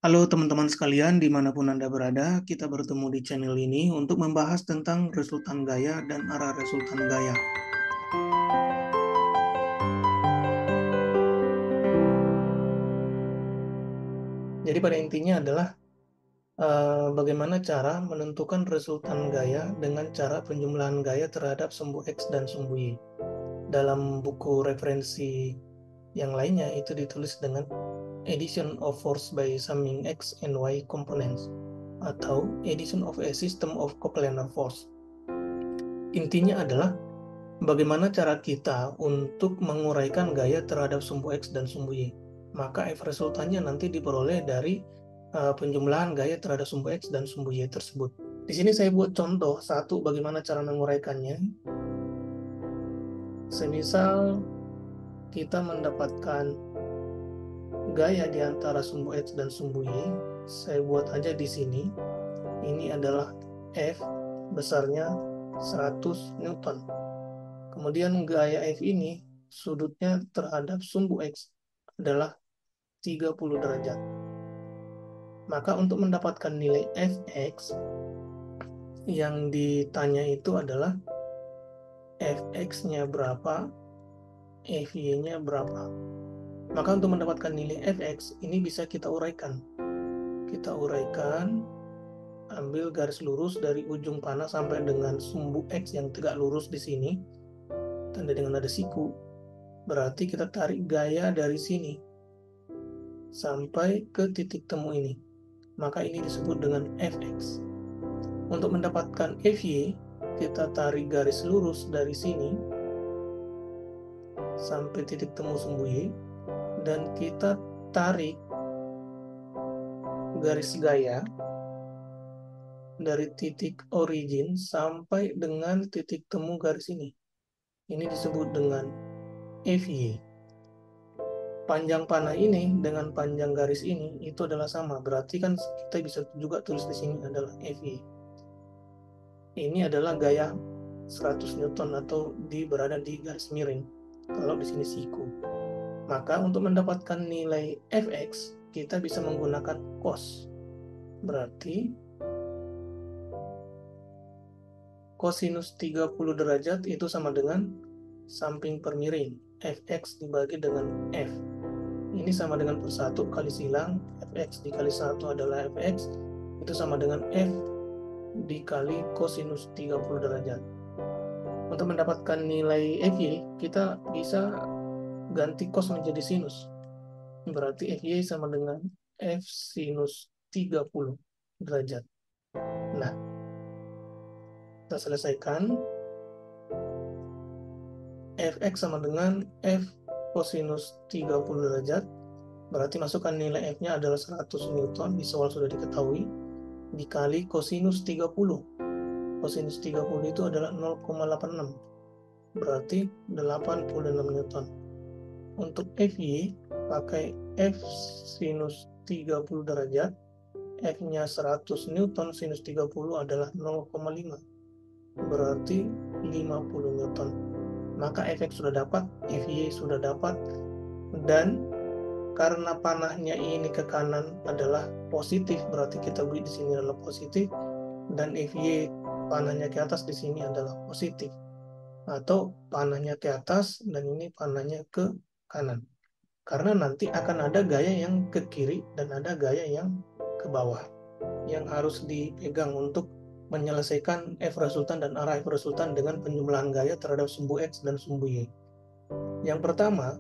Halo teman-teman sekalian, dimanapun Anda berada, kita bertemu di channel ini untuk membahas tentang resultan gaya dan arah resultan gaya. Jadi pada intinya adalah bagaimana cara menentukan resultan gaya dengan cara penjumlahan gaya terhadap sumbu X dan sumbu Y. Dalam buku referensi yang lainnya itu ditulis dengan addition of force by summing X and Y components atau addition of a system of coplanar force. Intinya adalah bagaimana cara kita untuk menguraikan gaya terhadap sumbu X dan sumbu Y. Maka F resultannya nanti diperoleh dari penjumlahan gaya terhadap sumbu X dan sumbu Y tersebut. Di sini saya buat contoh satu bagaimana cara menguraikannya. Semisal kita mendapatkan gaya di antara sumbu X dan sumbu Y, saya buat aja di sini. Ini adalah F besarnya 100 Newton. Kemudian gaya F ini sudutnya terhadap sumbu X adalah 30 derajat. Maka untuk mendapatkan nilai Fx yang ditanya itu adalah Fx-nya berapa, Fy-nya berapa. Maka untuk mendapatkan nilai Fx ini bisa kita uraikan. Kita uraikan, ambil garis lurus dari ujung panah sampai dengan sumbu X yang tegak lurus di sini, tanda dengan nada siku. Berarti kita tarik gaya dari sini sampai ke titik temu ini. Maka ini disebut dengan Fx. Untuk mendapatkan Fy, kita tarik garis lurus dari sini sampai titik temu sumbu Y, dan kita tarik garis gaya dari titik origin sampai dengan titik temu garis ini. Ini disebut dengan Fy. Panjang panah ini dengan panjang garis ini itu adalah sama. Berarti kan kita bisa juga tulis di sini adalah Fy. Ini adalah gaya 100 Newton atau berada di garis miring. Kalau di sini siku. Maka untuk mendapatkan nilai Fx, kita bisa menggunakan cos. Berarti kosinus 30 derajat itu sama dengan samping per miring. Fx dibagi dengan F. Ini sama dengan per 1 kali silang. Fx dikali 1 adalah Fx. Itu sama dengan F dikali kosinus 30 derajat. Untuk mendapatkan nilai Fy, kita bisa ganti cos menjadi sinus. Berarti Fy sama dengan F sinus 30 derajat. Nah, kita selesaikan. Fx sama dengan F kosinus 30 derajat. Berarti masukkan nilai F-nya adalah 100 Newton, di soal sudah diketahui, dikali kosinus 30. Kosinus 30 itu adalah 0,86. Berarti 86 Newton. Untuk Fy, pakai F sinus 30 derajat, F-nya 100 Newton, sinus 30 adalah 0,5. Berarti 50 Newton. Maka Fx sudah dapat, Fy sudah dapat, dan karena panahnya ini ke kanan adalah positif, berarti kita beri di sini adalah positif, dan Fy panahnya ke atas di sini adalah positif. Atau panahnya ke atas dan ini panahnya ke kanan. Karena nanti akan ada gaya yang ke kiri dan ada gaya yang ke bawah yang harus dipegang untuk menyelesaikan F resultan dan arah F resultan dengan penjumlahan gaya terhadap sumbu X dan sumbu Y. Yang pertama,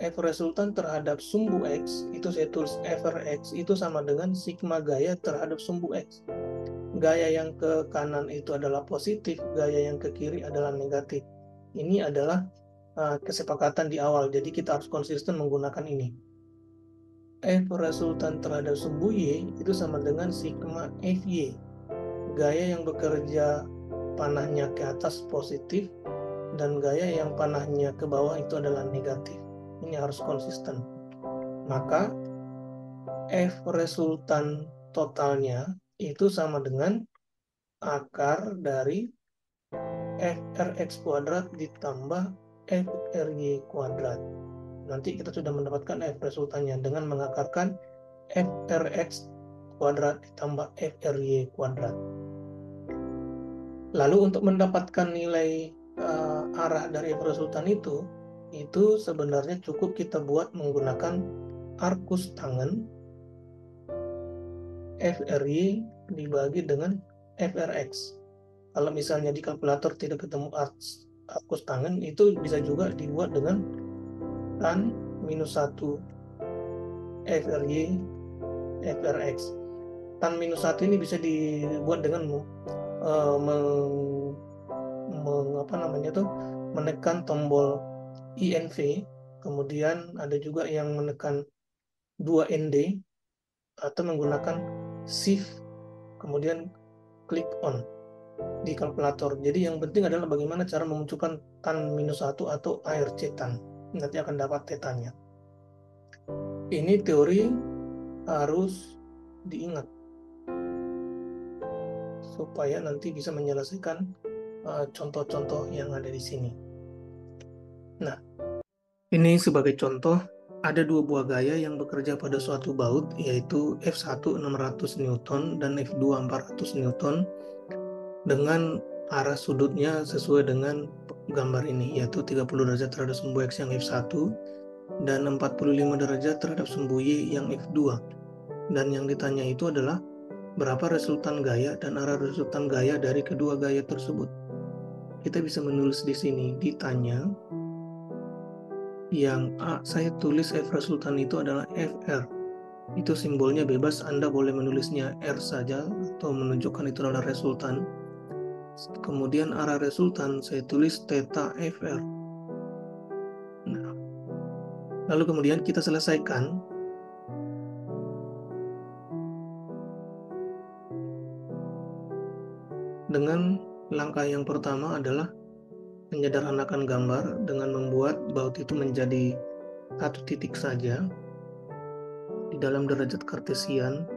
F resultan terhadap sumbu X, itu saya tulis Frx itu sama dengan sigma gaya terhadap sumbu X. Gaya yang ke kanan itu adalah positif, gaya yang ke kiri adalah negatif. Ini adalah kesepakatan di awal, jadi kita harus konsisten menggunakan ini. F resultan terhadap sumbu Y itu sama dengan sigma Fy. Gaya yang bekerja panahnya ke atas positif dan gaya yang panahnya ke bawah itu adalah negatif. Ini harus konsisten. Maka F resultan totalnya itu sama dengan akar dari Frx kuadrat ditambah Fry kuadrat. Nanti kita sudah mendapatkan F resultannya dengan mengakarkan FRX kuadrat ditambah FRY kuadrat. Lalu untuk mendapatkan nilai arah dari F resultan itu sebenarnya cukup kita buat menggunakan arcus tangen FRY dibagi dengan FRX. Kalau misalnya di kalkulator tidak ketemu arcus tangen, itu bisa juga dibuat dengan tan minus 1 FRY FRX. Tan minus 1 ini bisa dibuat dengan menekan tombol INV, kemudian ada juga yang menekan 2ND atau menggunakan shift kemudian klik on di kalkulator. Jadi yang penting adalah bagaimana cara memunculkan tan minus 1 atau ARC tan. Nanti akan dapat tetanya. Ini teori harus diingat supaya nanti bisa menyelesaikan contoh-contoh yang ada di sini. Nah, ini sebagai contoh, ada dua buah gaya yang bekerja pada suatu baut, yaitu F1 600 Newton dan F2 400 Newton dengan arah sudutnya sesuai dengan gambar ini, yaitu 30 derajat terhadap sumbu X yang F1 dan 45 derajat terhadap sumbu Y yang F2. Dan yang ditanya itu adalah berapa resultan gaya dan arah resultan gaya dari kedua gaya tersebut. Kita bisa menulis di sini, ditanya yang A, saya tulis F resultan itu adalah FR. Itu simbolnya bebas, Anda boleh menulisnya R saja atau menunjukkan itu adalah resultan. Kemudian arah resultan saya tulis theta FR. Nah, lalu kemudian kita selesaikan. Dengan langkah yang pertama adalah menyederhanakan gambar dengan membuat baut itu menjadi satu titik saja di dalam derajat kartesian.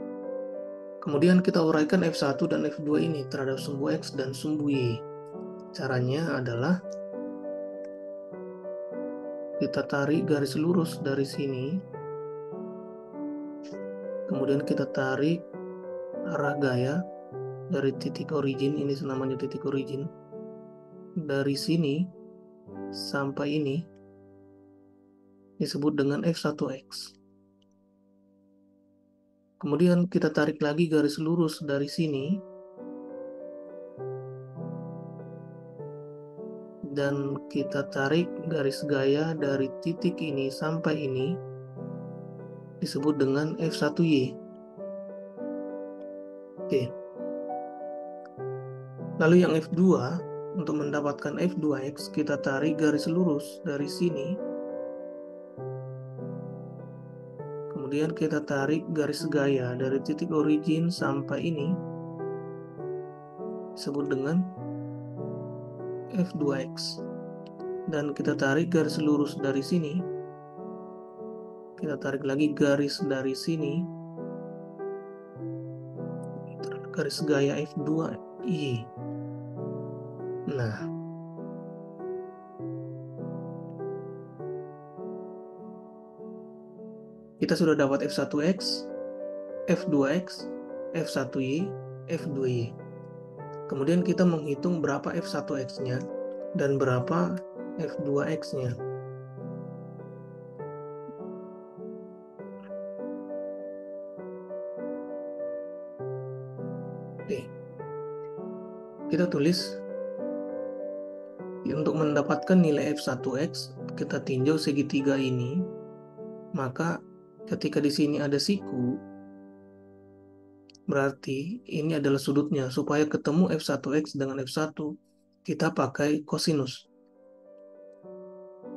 Kemudian kita uraikan F1 dan F2 ini terhadap sumbu X dan sumbu Y. Caranya adalah kita tarik garis lurus dari sini. Kemudian kita tarik arah gaya dari titik origin, ini namanya titik origin. Dari sini sampai ini disebut dengan F1X. Kemudian kita tarik lagi garis lurus dari sini dan kita tarik garis gaya dari titik ini sampai ini disebut dengan F1Y. Oke. Lalu yang F2, untuk mendapatkan F2X kita tarik garis lurus dari sini. Kemudian kita tarik garis gaya dari titik origin sampai ini disebut dengan F2X. Dan kita tarik garis lurus dari sini. Kita tarik lagi garis dari sini. Garis gaya F2Y. Nah, kita sudah dapat F1X, F2X, F1Y, F2Y. Kemudian kita menghitung berapa F1X-nya dan berapa F2X-nya. Oke. Kita tulis untuk mendapatkan nilai F1X, kita tinjau segitiga ini. Maka ketika di sini ada siku, berarti ini adalah sudutnya. Supaya ketemu F1X dengan F1, kita pakai kosinus.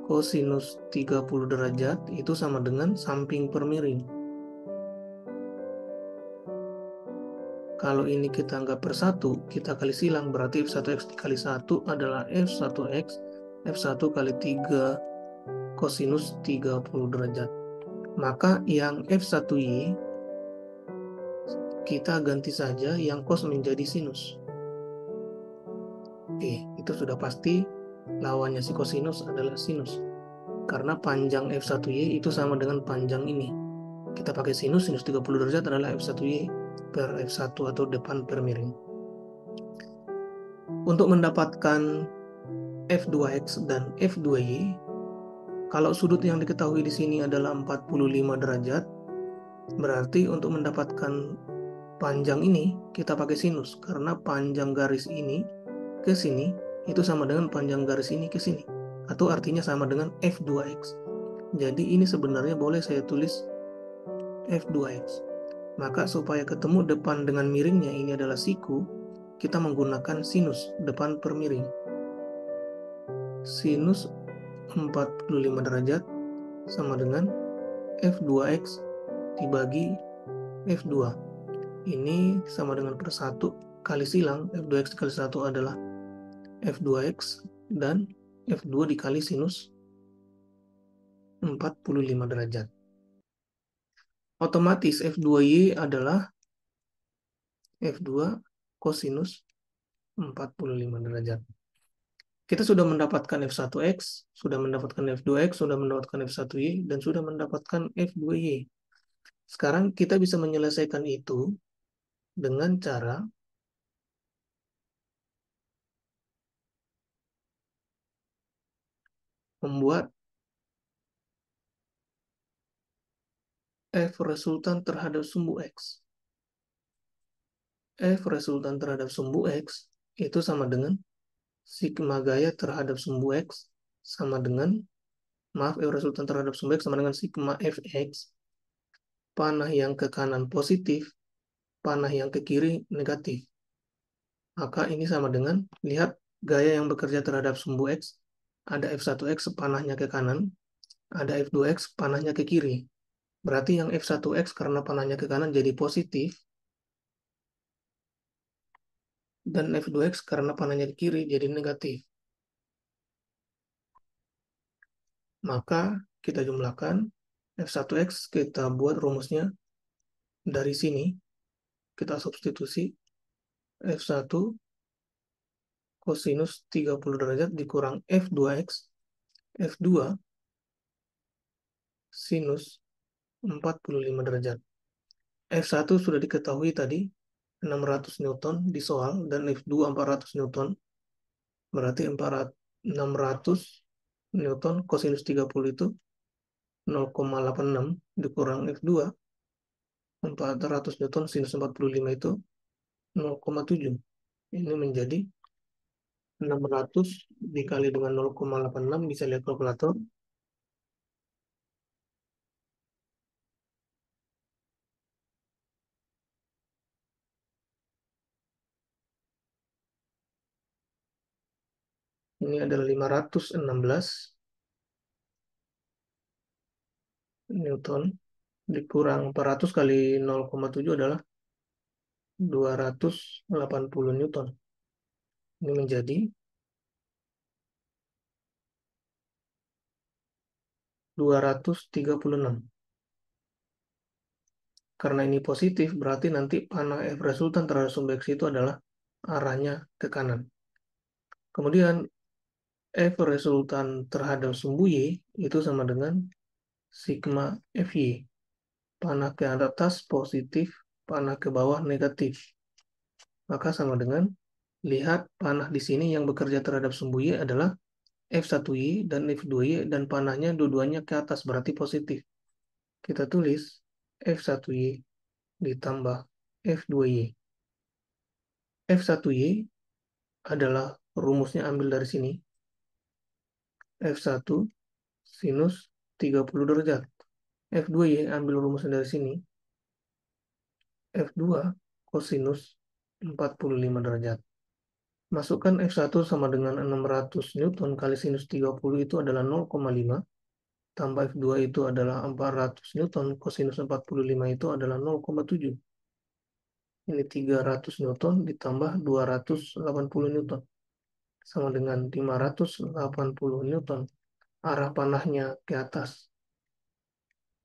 Kosinus 30 derajat itu sama dengan samping per miring. Kalau ini kita anggap per 1, kita kali silang, berarti F1X dikali 1 adalah F1X, F1 kali 3 kosinus 30 derajat. Maka yang F1Y kita ganti saja yang cos menjadi sinus. Oke, itu sudah pasti lawannya si kosinus adalah sinus. Karena panjang F1Y itu sama dengan panjang ini. Kita pakai sinus 30 derajat adalah F1Y per F1 atau depan per miring. Untuk mendapatkan F2X dan F2Y, kalau sudut yang diketahui di sini adalah 45 derajat, berarti untuk mendapatkan panjang ini kita pakai sinus, karena panjang garis ini ke sini itu sama dengan panjang garis ini ke sini, atau artinya sama dengan F2X. Jadi ini sebenarnya boleh saya tulis F2X. Maka supaya ketemu depan dengan miringnya ini adalah siku, kita menggunakan sinus depan per miring. Sinus 45 derajat sama dengan F2X dibagi F2. Ini sama dengan per 1 kali silang, F2X kali 1 adalah F2X, dan F2 dikali sinus 45 derajat. Otomatis F2Y adalah F2 kosinus 45 derajat. Kita sudah mendapatkan F1X, sudah mendapatkan F2X, sudah mendapatkan F1Y, dan sudah mendapatkan F2Y. Sekarang kita bisa menyelesaikan itu dengan cara membuat F resultan terhadap sumbu X. F resultan terhadap sumbu X itu sama dengan sigma gaya terhadap sumbu X sama dengan, F resultan terhadap sumbu X sama dengan sigma Fx, panah yang ke kanan positif, panah yang ke kiri negatif. Maka ini sama dengan, lihat gaya yang bekerja terhadap sumbu X, ada F1X panahnya ke kanan, ada F2X panahnya ke kiri. Berarti yang F1X karena panahnya ke kanan jadi positif, dan F2X karena panahnya ke kiri jadi negatif. Maka kita jumlahkan F1X, kita buat rumusnya dari sini, kita substitusi F1 kosinus 30 derajat dikurang F2X, F2 sinus 45 derajat. F1 sudah diketahui tadi, 600 Newton di soal, dan F2 400 Newton, berarti 600 Newton kosinus 30 itu 0,86 dikurang F2, 400 Newton sinus 45 itu 0,7. Ini menjadi 600 dikali dengan 0,86, bisa lihat kalkulator. Ini adalah 516 Newton dikurang 400 kali 0,7 adalah 280 Newton. Ini menjadi 236. Karena ini positif, berarti nanti panah F resultan terhadap sumbu X itu adalah arahnya ke kanan. Kemudian F resultan terhadap sumbu Y itu sama dengan sigma Fy. Panah ke atas positif, panah ke bawah negatif. Maka sama dengan, lihat panah di sini yang bekerja terhadap sumbu Y adalah F1Y dan F2Y, dan panahnya dua-duanya ke atas, berarti positif. Kita tulis F1Y ditambah F2Y. F1Y adalah rumusnya ambil dari sini. F1 sinus 30 derajat. F2Y ambil rumusnya dari sini. F2 kosinus 45 derajat. Masukkan F1 sama dengan 600 Newton kali sinus 30 itu adalah 0,5. Tambah F2 itu adalah 400 Newton, kosinus 45 itu adalah 0,7. Ini 300 Newton ditambah 280 Newton. Sama dengan 580 Newton. Arah panahnya ke atas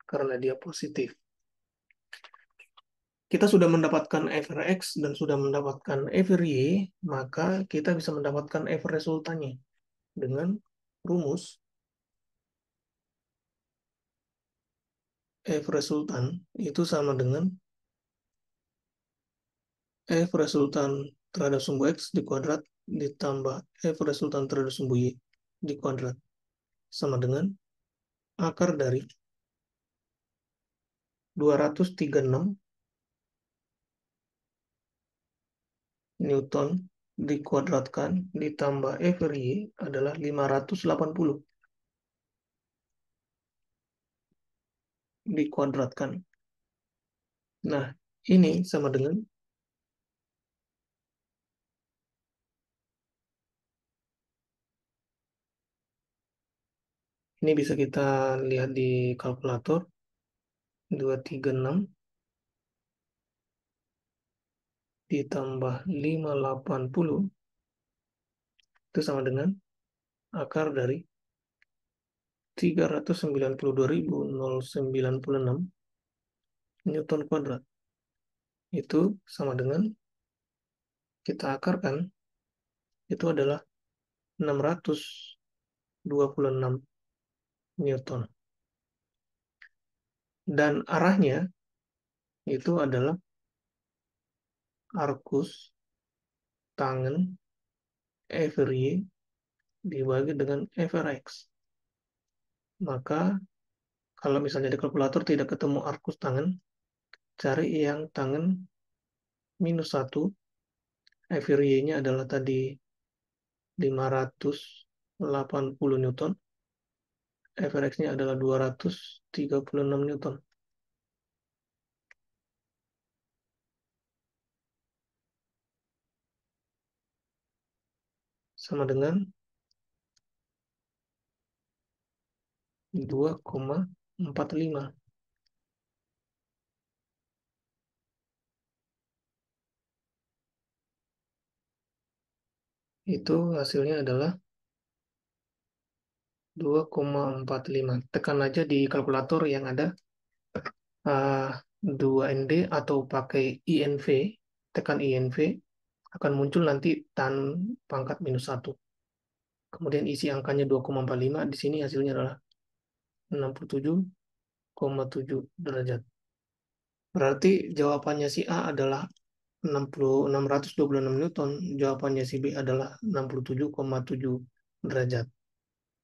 karena dia positif. Kita sudah mendapatkan Fx dan sudah mendapatkan Fy, maka kita bisa mendapatkan F resultannya dengan rumus F resultan itu sama dengan F resultan terhadap sumbu X dikuadrat ditambah F resultan terhadap sumbu Y dikuadrat sama dengan akar dari 236 Newton dikuadratkan ditambah F per Y adalah 580 dikuadratkan. Nah, ini sama dengan ini bisa kita lihat di kalkulator 236 ditambah 580 itu sama dengan akar dari 392.096 Newton kuadrat. Itu sama dengan kita akarkan itu adalah 626 Newton. Dan arahnya itu adalah arkus tangen FRY dibagi dengan FRX. Maka kalau misalnya di kalkulator tidak ketemu arkus tangen, cari yang tangen -1. FRY-nya adalah tadi 580 Newton. FRX-nya adalah 236 Newton. Sama dengan 2,45. Itu hasilnya adalah 2,45. Tekan aja di kalkulator yang ada 2ND atau pakai INV. Tekan INV, akan muncul nanti tan pangkat -1. Kemudian isi angkanya 2,45. Di sini hasilnya adalah 67,7 derajat. Berarti jawabannya si A adalah 626 Newton, jawabannya si B adalah 67,7 derajat.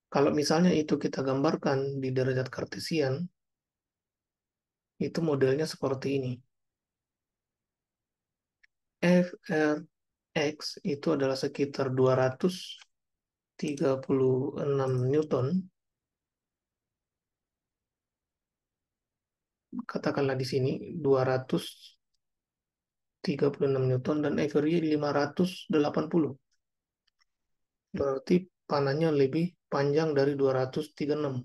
Kalau misalnya itu kita gambarkan di derajat kartesian, itu modelnya seperti ini. FRX itu adalah sekitar 236 Newton. Katakanlah di sini 236 Newton dan FRY 580. Berarti panahnya lebih panjang dari 236.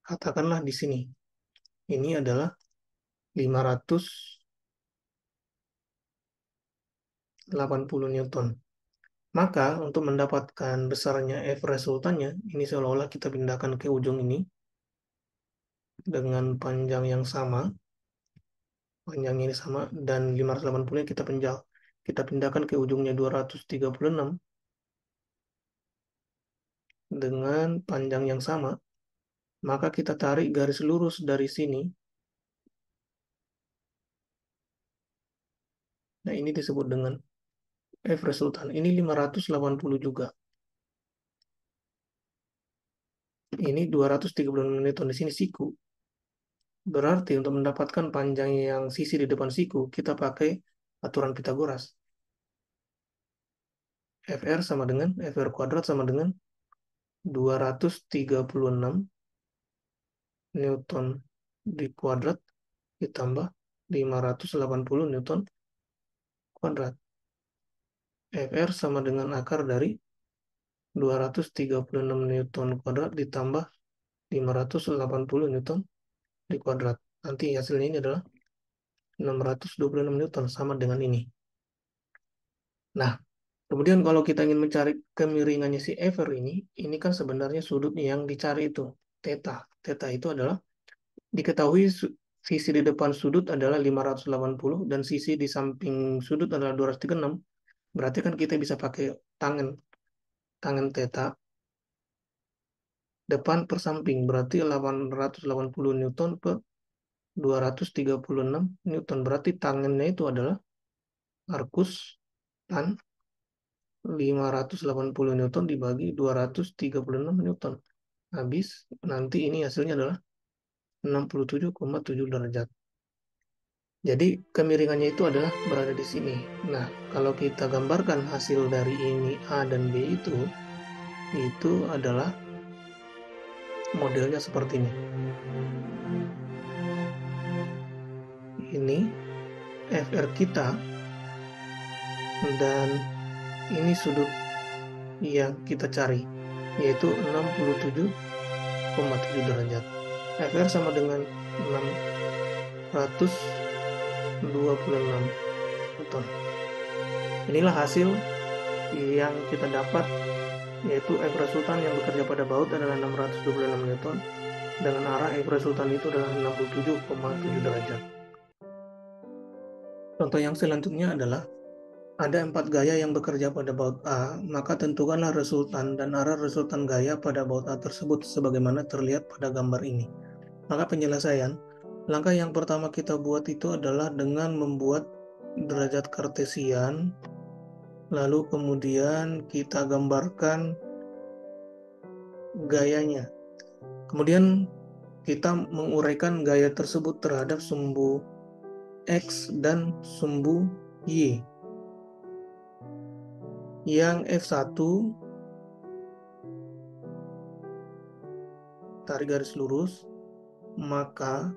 Katakanlah di sini. Ini adalah 580 Newton. Maka untuk mendapatkan besarnya F resultannya, ini seolah-olah kita pindahkan ke ujung ini dengan panjang yang sama, panjangnya ini sama, dan 580-nya kita pindahkan ke ujungnya 236 dengan panjang yang sama, maka kita tarik garis lurus dari sini. Nah, ini disebut dengan F resultan. Ini 580 juga. Ini 236 Newton. Di sini siku. Berarti untuk mendapatkan panjang yang sisi di depan siku, kita pakai aturan Pitagoras. FR sama dengan FR kuadrat sama dengan 236 Newton di kuadrat ditambah 580 Newton kuadrat. FR sama dengan akar dari 236 Newton kuadrat ditambah 580 Newton di kuadrat. Nanti hasilnya ini adalah 626 Newton sama dengan ini. Nah, kemudian kalau kita ingin mencari kemiringannya si FR ini kan sebenarnya sudut yang dicari itu, theta. Theta itu adalah diketahui sisi di depan sudut adalah 580 dan sisi di samping sudut adalah 236. Berarti kan kita bisa pakai tangen theta. depan per samping, berarti 880 Newton per 236 Newton. Berarti tangannya itu adalah Arcus tan 580 Newton dibagi 236 Newton. Habis, nanti ini hasilnya adalah 67,7 derajat. Jadi kemiringannya itu adalah berada di sini. Nah, kalau kita gambarkan hasil dari ini A dan B itu adalah modelnya seperti ini. Ini FR kita, dan ini sudut yang kita cari, yaitu 67,7 derajat. FR sama dengan 626 Newton. Inilah hasil yang kita dapat, yaitu F resultan yang bekerja pada baut adalah 626 Newton, dengan arah F resultan itu adalah 67,7 derajat. Contoh yang selanjutnya adalah ada 4 gaya yang bekerja pada baut A, maka tentukanlah resultan dan arah resultan gaya pada baut A tersebut sebagaimana terlihat pada gambar ini. Maka penyelesaian, langkah yang pertama kita buat itu adalah dengan membuat derajat kartesian, lalu kemudian kita gambarkan gayanya. Kemudian kita menguraikan gaya tersebut terhadap sumbu X dan sumbu Y. Yang F1 tarik garis lurus, maka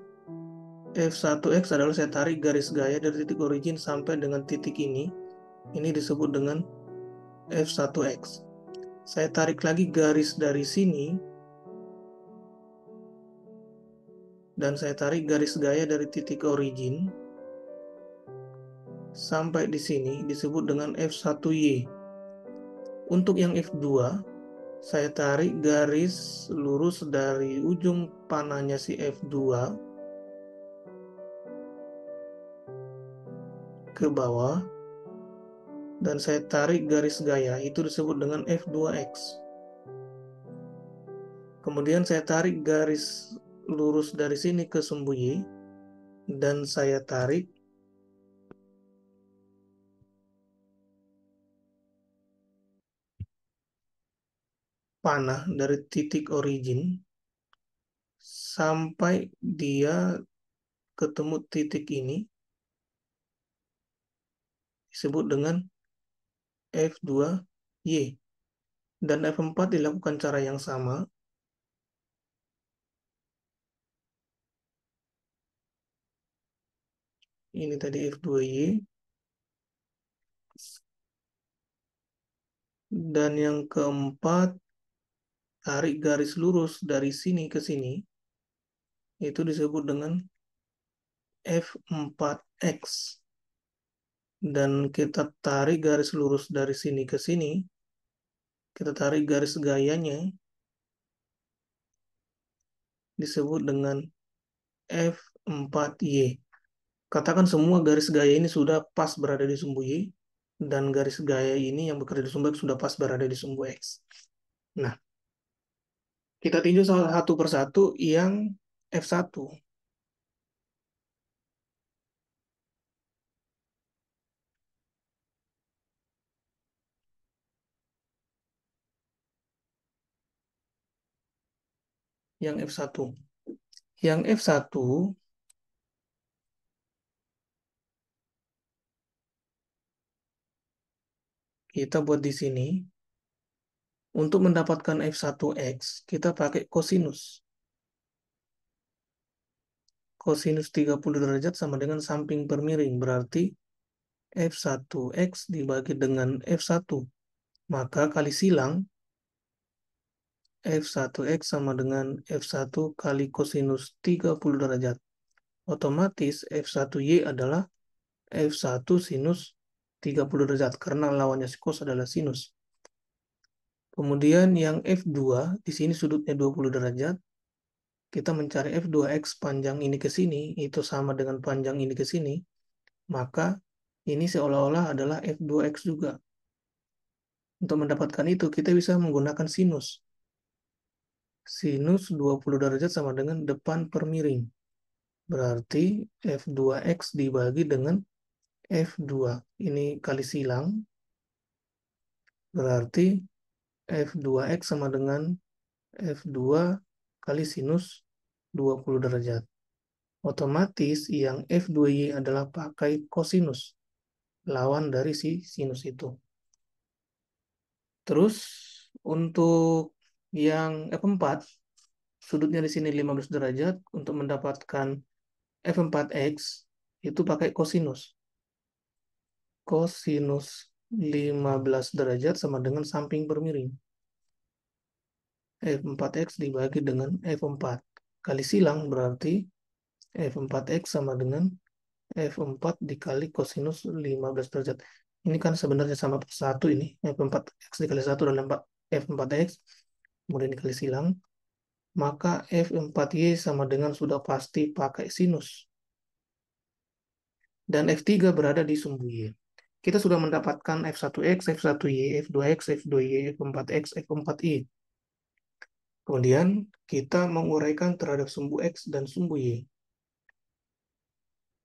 F1X adalah saya tarik garis gaya dari titik origin sampai dengan titik ini disebut dengan F1X. Saya tarik lagi garis dari sini, dan saya tarik garis gaya dari titik origin sampai di sini disebut dengan F1Y. Untuk yang F2, saya tarik garis lurus dari ujung panahnya si F2 ke bawah, dan saya tarik garis gaya, itu disebut dengan F2X. Kemudian saya tarik garis lurus dari sini ke sumbu Y, dan saya tarik panah dari titik origin sampai dia ketemu titik ini, disebut dengan F2Y. Dan F4 dilakukan cara yang sama. Ini tadi F2Y. Dan yang keempat, tarik garis lurus dari sini ke sini, itu disebut dengan F4X. Dan kita tarik garis lurus dari sini ke sini, kita tarik garis gayanya, disebut dengan F4Y. Katakan semua garis gaya ini sudah pas berada di sumbu Y, dan garis gaya ini yang bekerja di sumbu X sudah pas berada di sumbu X. Nah, kita tinjau satu persatu yang F1. Yang F1. Yang F1 kita buat di sini. Untuk mendapatkan F1X, kita pakai kosinus. Kosinus 30 derajat sama dengan samping per miring. Berarti F1X dibagi dengan F1. Maka kali silang, F1X sama dengan F1 kali kosinus 30 derajat. Otomatis F1Y adalah F1 sinus 30 derajat, karena lawannya cos adalah sinus. Kemudian yang F2, di sini sudutnya 20 derajat. Kita mencari F2X panjang ini ke sini, itu sama dengan panjang ini ke sini, maka ini seolah-olah adalah F2X juga. Untuk mendapatkan itu, kita bisa menggunakan sinus. Sinus 20 derajat sama dengan depan per miring. Berarti F2X dibagi dengan F2. Ini kali silang. Berarti F2X sama dengan F2 kali sinus 20 derajat. Otomatis yang F2Y adalah pakai kosinus, lawan dari si sinus itu. Terus untuk yang F4, sudutnya di sini 15 derajat, untuk mendapatkan F4X itu pakai kosinus. Kosinus 15 derajat sama dengan samping bermiring. F4X dibagi dengan F4. Kali silang berarti F4X sama dengan F4 dikali kosinus 15 derajat. Ini kan sebenarnya sama satu ini. F4X dikali 1 adalah F4X. Kemudian dikali silang. Maka F4Y sama dengan sudah pasti pakai sinus. Dan F3 berada di sumbu Y. Kita sudah mendapatkan F1X, F1Y, F2X, F2Y, F4X, F4Y. Kemudian kita menguraikan terhadap sumbu X dan sumbu Y.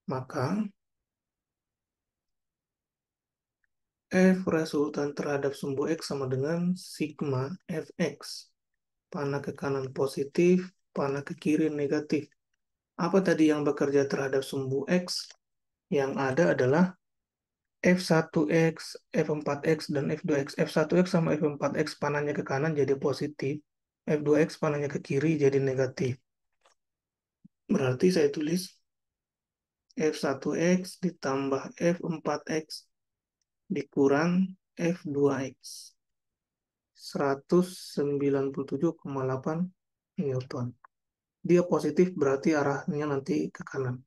Maka F resultan terhadap sumbu X sama dengan sigma Fx. Panah ke kanan positif, panah ke kiri negatif. Apa tadi yang bekerja terhadap sumbu X? Yang ada adalah F1X, F4X, dan F2X. F1X sama F4X panahnya ke kanan jadi positif. F2X panahnya ke kiri jadi negatif. Berarti saya tulis F1X ditambah F4X dikurang F2X. 197,8 Newton. Dia positif berarti arahnya nanti ke kanan.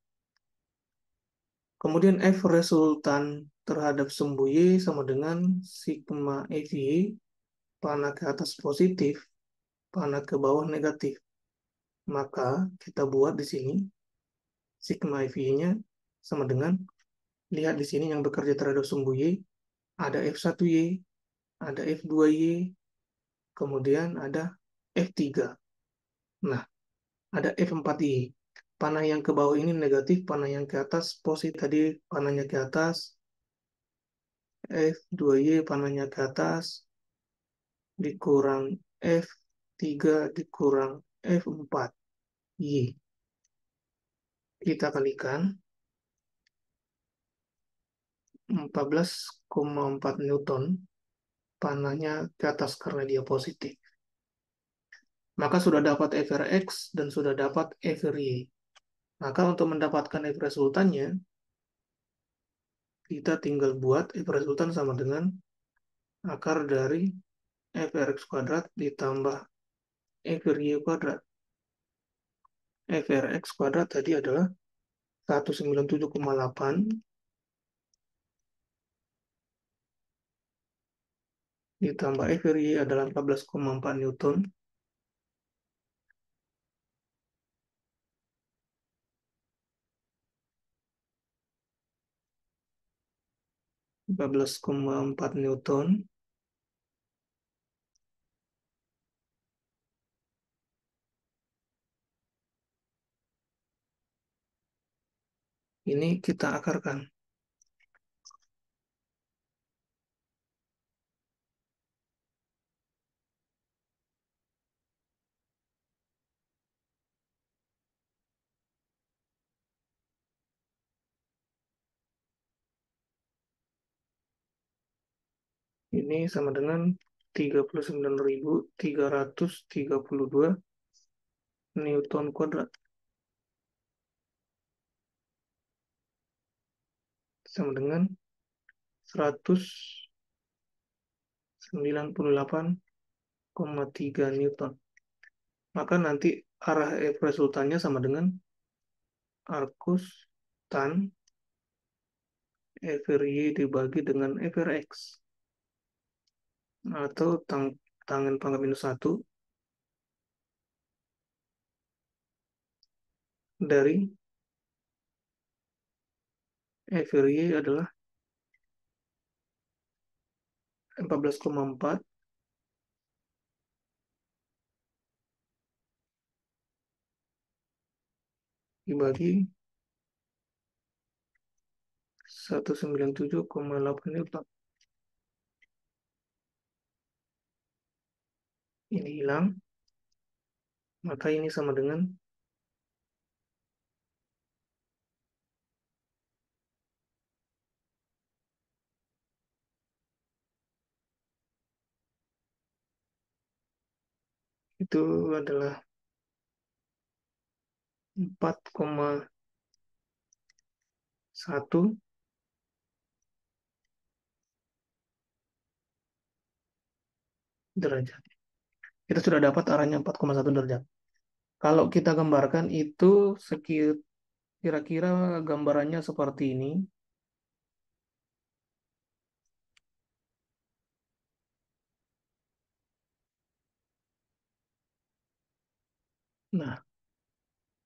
Kemudian F resultan terhadap sumbu Y sama dengan sigma FY, panah ke atas positif, panah ke bawah negatif. Maka kita buat di sini sigma FY-nya sama dengan, lihat di sini yang bekerja terhadap sumbu Y, ada F1Y, ada F2Y, kemudian ada F3. Nah, ada F4Y. Panah yang ke bawah ini negatif, panah yang ke atas positif. Tadi panahnya ke atas, F2Y panahnya ke atas, dikurang F3 dikurang F4Y. Kita kalikan 14,4 Newton, panahnya ke atas karena dia positif. Maka sudah dapat FRX dan sudah dapat FRY. Maka untuk mendapatkan F resultannya, kita tinggal buat F resultan sama dengan akar dari FRX kuadrat ditambah FRY kuadrat. FRX kuadrat tadi adalah 197,8 ditambah FRY adalah 14,4 Newton. 14,4 Newton ini kita akarkan. Ini sama dengan 39.332 Newton kuadrat. Sama dengan 198,3 Newton. Maka nanti arah F resultannya sama dengan arcus tan FRY dibagi dengan FRX. Atau tangen pangkat minus 1 dari FRY adalah 14,4 dibagi 197,8 Newton. Ini hilang, maka ini sama dengan itu adalah 4,1 derajat. Kita sudah dapat arahnya 4,1 derajat. Kalau kita gambarkan itu kira-kira gambarannya seperti ini. Nah,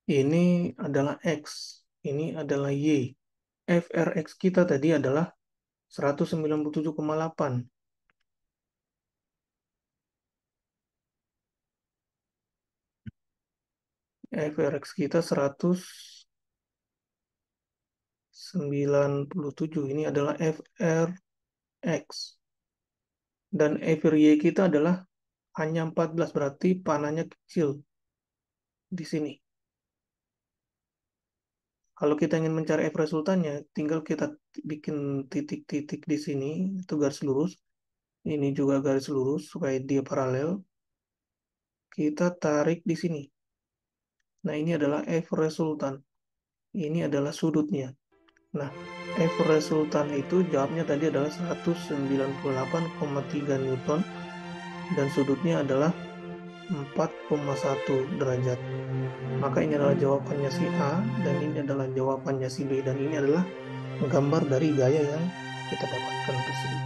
ini adalah X, ini adalah Y. FRX kita tadi adalah 197,8. FRX kita 197. Ini adalah FRX. Dan FRY kita adalah hanya 14, berarti panahnya kecil di sini. Kalau kita ingin mencari F resultannya, tinggal kita bikin titik-titik di sini, itu garis lurus. Ini juga garis lurus supaya dia paralel. Kita tarik di sini. Nah, ini adalah F resultan. Ini adalah sudutnya. Nah, F resultan itu jawabnya tadi adalah 198,3 Newton dan sudutnya adalah 4,1 derajat. Maka ini adalah jawabannya si A dan ini adalah jawabannya si B dan ini adalah gambar dari gaya yang kita dapatkan tersebut.